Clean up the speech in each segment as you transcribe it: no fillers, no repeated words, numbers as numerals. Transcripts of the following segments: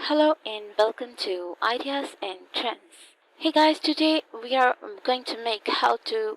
Hello and welcome to Ideas and Trends. Hey guys, today we are going to make how to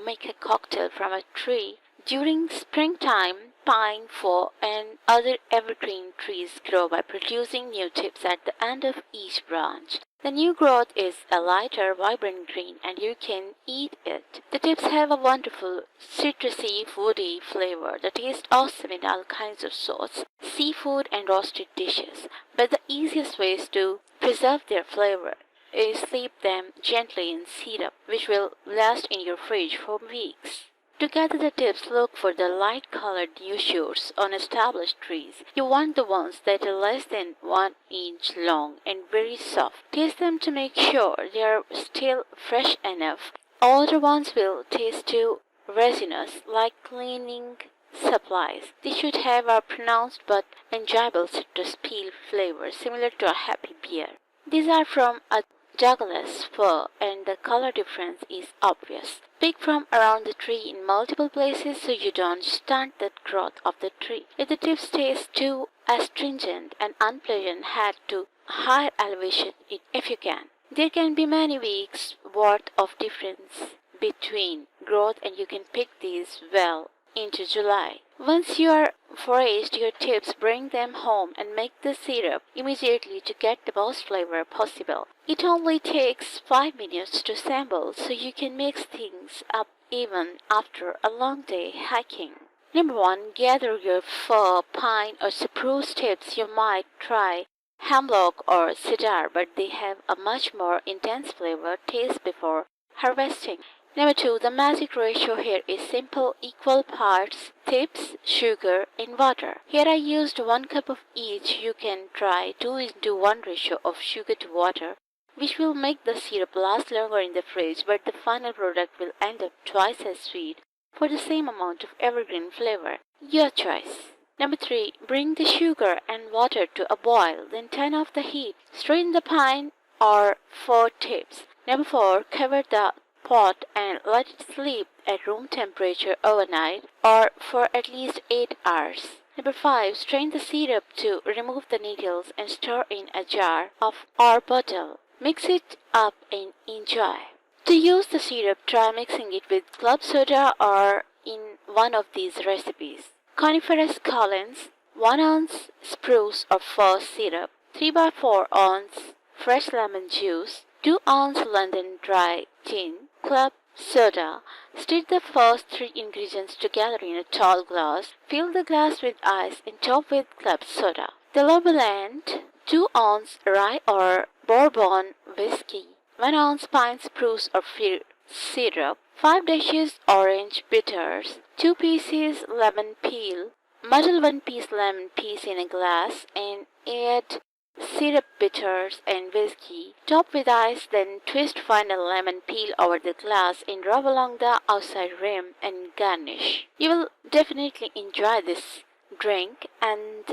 make a cocktail from a tree. During springtime, pine, fir, and other evergreen trees grow by producing new tips at the end of each branch. The new growth is a lighter, vibrant green and you can eat it. The tips have a wonderful citrusy, woody flavor that tastes awesome in all kinds of sauce, seafood and roasted dishes. But the easiest ways to preserve their flavor is steep them gently in syrup, which will last in your fridge for weeks. To gather the tips, look for the light-colored new shoots on established trees. You want the ones that are less than 1 inch long and very soft. Taste them to make sure they are still fresh enough. Older ones will taste too resinous, like cleaning supplies. They should have a pronounced but enjoyable citrus peel flavor similar to a happy beer. These are from a Douglas fir and the color difference is obvious. Pick from around the tree in multiple places so you don't stunt the growth of the tree. If the tips taste too astringent and unpleasant, head to higher elevation if you can. There can be many weeks worth of difference between growth and you can pick these well into July. Once you are foraged your tips, bring them home and make the syrup immediately to get the most flavor possible. It only takes 5 minutes to assemble so you can mix things up even after a long day hiking. Number 1. Gather your fir, pine or spruce tips. You might try hemlock or cedar, but they have a much more intense flavor taste before harvesting. Number 2. The magic ratio here is simple, equal parts tips, sugar and water. Here I used 1 cup of each. You can try 2:1 ratio of sugar to water, which will make the syrup last longer in the fridge, but the final product will end up twice as sweet for the same amount of evergreen flavor. Your choice. Number 3. Bring the sugar and water to a boil, then turn off the heat. Strain the pine or fir tips. Number 4. Cover the pot and let it sleep at room temperature overnight or for at least 8 hours. Number 5. Strain the syrup to remove the needles and store in a jar or bottle. Mix it up and enjoy. To use the syrup, try mixing it with club soda or in one of these recipes. Coniferous colons, 1 ounce spruce or fir syrup, 3/4 ounce fresh lemon juice, 2 ounce London dry gin, club soda. Stir the first 3 ingredients together in a tall glass. Fill the glass with ice and top with club soda. The Lobeland, 2 ounce rye or bourbon whiskey, 1 ounce pine spruce or fir syrup, 5 dashes orange bitters, 2 pieces lemon peel. Muddle 1 piece lemon piece in a glass and add syrup, bitters and whiskey. Top with ice, then twist final lemon peel over the glass and rub along the outside rim and garnish. You will definitely enjoy this drink, and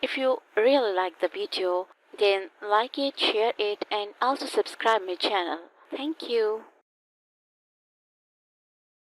if you really like the video, then like it, share it and also subscribe my channel. Thank you.